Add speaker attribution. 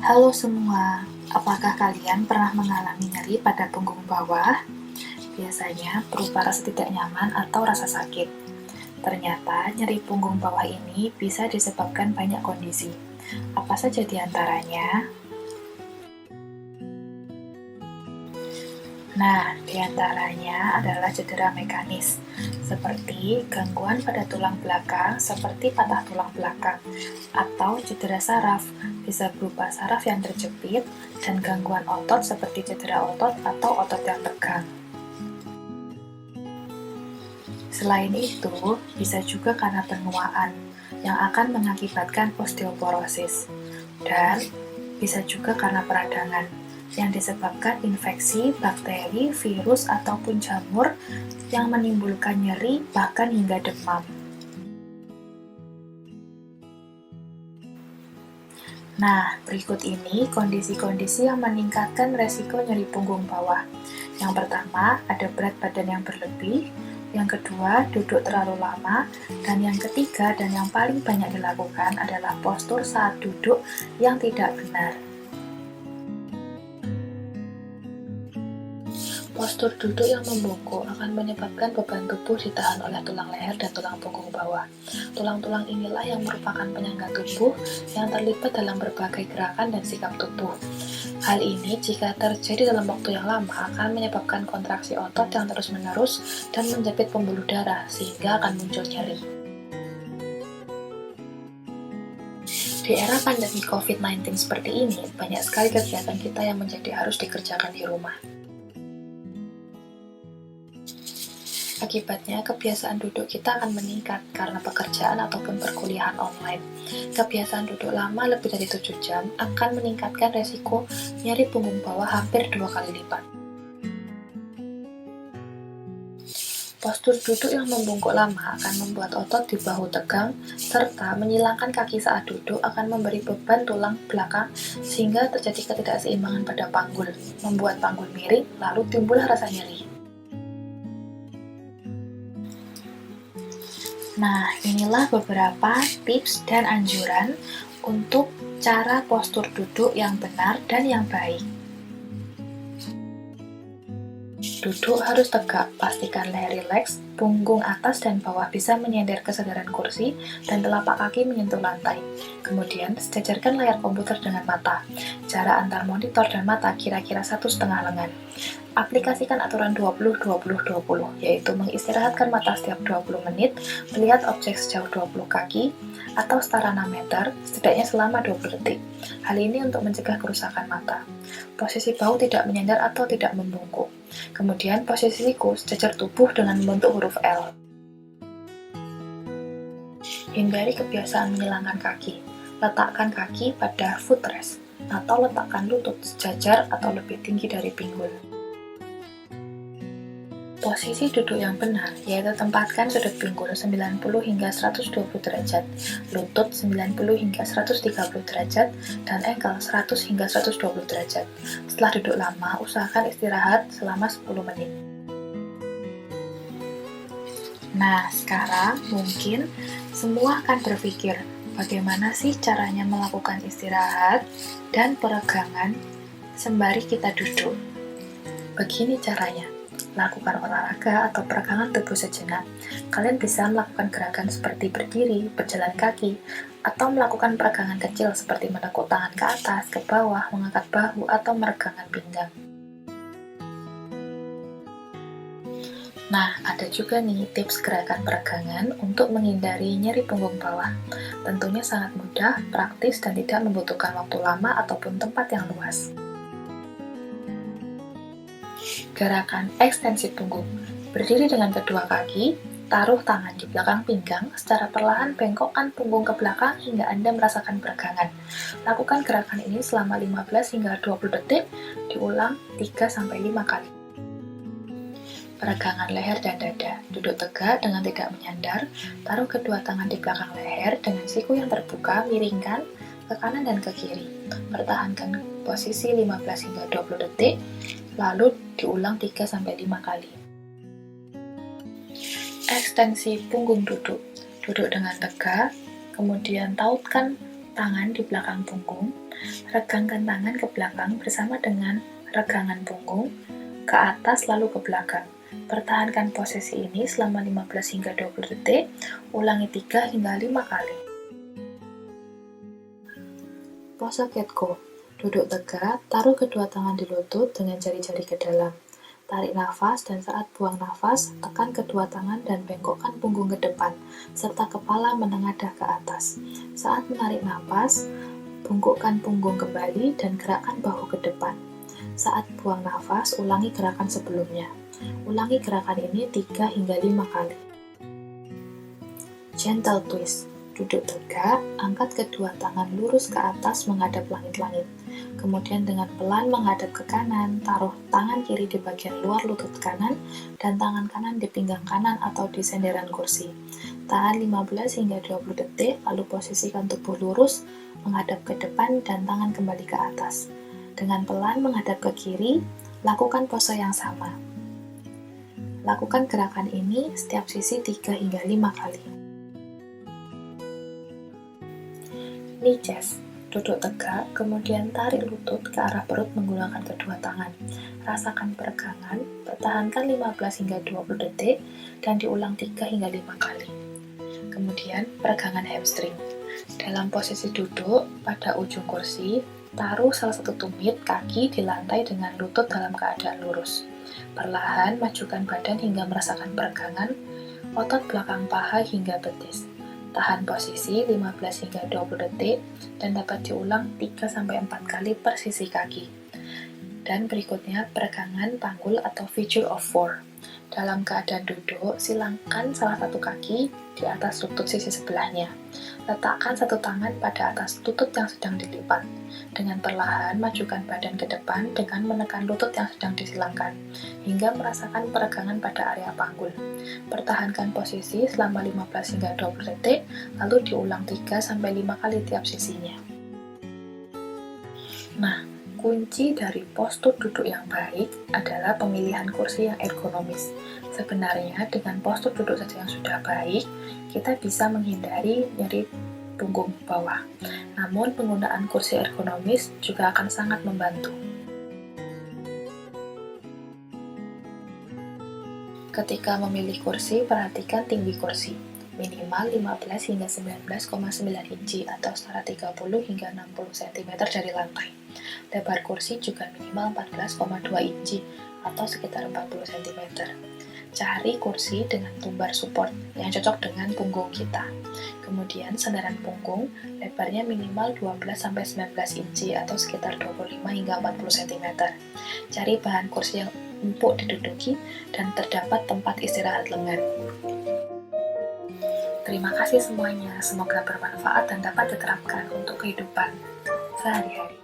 Speaker 1: Halo semua, apakah kalian pernah mengalami nyeri pada punggung bawah? Biasanya berupa rasa tidak nyaman atau rasa sakit. Ternyata nyeri punggung bawah ini bisa disebabkan banyak kondisi. Apa saja di antaranya? Nah, di antaranya adalah cedera mekanis, seperti gangguan pada tulang belakang, seperti patah tulang belakang, atau cedera saraf, bisa berupa saraf yang terjepit, dan gangguan otot seperti cedera otot atau otot yang tegang. Selain itu, bisa juga karena penuaan, yang akan mengakibatkan osteoporosis, dan bisa juga karena peradangan, yang disebabkan infeksi, bakteri, virus, ataupun jamur yang menimbulkan nyeri bahkan hingga demam. Nah, berikut ini kondisi-kondisi yang meningkatkan resiko nyeri punggung bawah. Yang pertama, ada berat badan yang berlebih. Yang kedua, duduk terlalu lama. Dan yang ketiga, dan yang paling banyak dilakukan adalah postur saat duduk yang tidak benar. Postur duduk yang membungkuk akan menyebabkan beban tubuh ditahan oleh tulang leher dan tulang punggung bawah. Tulang-tulang inilah yang merupakan penyangga tubuh yang terlibat dalam berbagai gerakan dan sikap tubuh. Hal ini jika terjadi dalam waktu yang lama akan menyebabkan kontraksi otot yang terus-menerus dan menjepit pembuluh darah sehingga akan muncul nyeri. Di era pandemi COVID-19 seperti ini, banyak sekali kegiatan kita yang menjadi harus dikerjakan di rumah. Akibatnya, kebiasaan duduk kita akan meningkat karena pekerjaan ataupun perkuliahan online. Kebiasaan duduk lama lebih dari 7 jam akan meningkatkan resiko nyeri punggung bawah hampir 2 kali lipat. Postur duduk yang membungkuk lama akan membuat otot di bahu tegang, serta menyilangkan kaki saat duduk akan memberi beban tulang belakang sehingga terjadi ketidakseimbangan pada panggul, membuat panggul miring, lalu timbullah rasa nyeri. Nah, inilah beberapa tips dan anjuran untuk cara postur duduk yang benar dan yang baik. Duduk harus tegak, pastikan leher rileks, punggung atas dan bawah bisa menyender ke sandaran kursi, dan telapak kaki menyentuh lantai. Kemudian, sejajarkan layar komputer dengan mata. Jarak antar monitor dan mata kira-kira 1,5 lengan. Aplikasikan aturan 20-20-20, yaitu mengistirahatkan mata setiap 20 menit, melihat objek sejauh 20 kaki, atau setara 6 meter, setidaknya selama 20 detik. Hal ini untuk mencegah kerusakan mata. Posisi bahu tidak menyandar atau tidak membungkuk. Kemudian posisi siku sejajar tubuh dengan membentuk huruf L. Hindari kebiasaan menyilangkan kaki. Letakkan kaki pada footrest atau letakkan lutut sejajar atau lebih tinggi dari pinggul. Posisi duduk yang benar yaitu tempatkan sudut pinggul 90 hingga 120 derajat, lutut 90 hingga 130 derajat, dan ankle 100 hingga 120 derajat. Setelah duduk lama, usahakan istirahat selama 10 menit. Nah, sekarang mungkin semua akan berpikir, bagaimana sih caranya melakukan istirahat dan peregangan sembari kita duduk? Begini caranya. Lakukan olahraga atau peregangan tubuh sejenak. Kalian bisa melakukan gerakan seperti berdiri, berjalan kaki, atau melakukan peregangan kecil seperti menekuk tangan ke atas, ke bawah, mengangkat bahu, atau meregangkan pinggang. Nah, ada juga nih tips gerakan peregangan untuk menghindari nyeri punggung bawah. Tentunya sangat mudah, praktis, dan tidak membutuhkan waktu lama ataupun tempat yang luas. Gerakan ekstensi punggung. Berdiri dengan kedua kaki, taruh tangan di belakang pinggang, secara perlahan bengkokkan punggung ke belakang hingga Anda merasakan peregangan. Lakukan gerakan ini selama 15 hingga 20 detik, diulang 3-5 kali. Peregangan leher dan dada. Duduk tegak dengan tidak menyandar, taruh kedua tangan di belakang leher dengan siku yang terbuka, miringkan ke kanan dan ke kiri. Pertahankan posisi 15 hingga 20 detik, lalu diulang 3-5 kali. Ekstensi punggung duduk. Duduk dengan tegak, kemudian tautkan Tangan di belakang punggung, regangkan tangan ke belakang bersama dengan regangan punggung ke atas lalu ke belakang. Pertahankan posisi ini selama 15 hingga 20 detik, ulangi 3 hingga 5 kali. Pose Ketko. Duduk tegak, taruh kedua tangan di lutut dengan jari-jari ke dalam. Tarik nafas dan saat buang nafas, tekan kedua tangan dan bengkokkan punggung ke depan, serta kepala menengadah ke atas. Saat menarik nafas, bungkukkan punggung kembali dan gerakkan bahu ke depan. Saat buang nafas, ulangi gerakan sebelumnya. Ulangi gerakan ini 3 hingga 5 kali. Gentle twist. Duduk tegak, angkat kedua tangan lurus ke atas menghadap langit-langit. Kemudian dengan pelan menghadap ke kanan, taruh tangan kiri di bagian luar lutut kanan dan tangan kanan di pinggang kanan atau di senderan kursi. Tahan 15 hingga 20 detik, lalu posisikan tubuh lurus, menghadap ke depan dan tangan kembali ke atas. Dengan pelan menghadap ke kiri, lakukan pose yang sama. Lakukan gerakan ini setiap sisi 3 hingga 5 kali. Knee chest. Duduk tegak, kemudian tarik lutut ke arah perut menggunakan kedua tangan. Rasakan peregangan, pertahankan 15 hingga 20 detik, dan diulang 3 hingga 5 kali. Kemudian, peregangan hamstring. Dalam posisi duduk, pada ujung kursi, taruh salah satu tumit kaki di lantai dengan lutut dalam keadaan lurus. Perlahan majukan badan hingga merasakan peregangan, otot belakang paha hingga betis. Tahan posisi 15 hingga 20 detik dan dapat diulang 3-4 kali per sisi kaki. Dan berikutnya peregangan panggul atau figure of 4. Dalam keadaan duduk, silangkan salah satu kaki di atas lutut sisi sebelahnya. Letakkan satu tangan pada atas lutut yang sedang dilipat. Dengan perlahan, majukan badan ke depan dengan menekan lutut yang sedang disilangkan, hingga merasakan peregangan pada area panggul. Pertahankan posisi selama 15 hingga 20 detik, lalu diulang 3-5 kali tiap sisinya. Nah, kunci dari postur duduk yang baik adalah pemilihan kursi yang ergonomis. Sebenarnya dengan postur duduk saja yang sudah baik, kita bisa menghindari nyeri punggung bawah. Namun penggunaan kursi ergonomis juga akan sangat membantu. Ketika memilih kursi, perhatikan tinggi kursi. Minimal 15 hingga 19,9 inci atau setara 30 hingga 60 cm dari lantai. Lebar kursi juga minimal 14,2 inci atau sekitar 40 cm. Cari kursi dengan tumbar support yang cocok dengan punggung kita. Kemudian sandaran punggung, lebarnya minimal 12-19 inci atau sekitar 25 hingga 40 cm. Cari bahan kursi yang empuk diduduki dan terdapat tempat istirahat lengan. Terima kasih semuanya, semoga bermanfaat dan dapat diterapkan untuk kehidupan sehari-hari.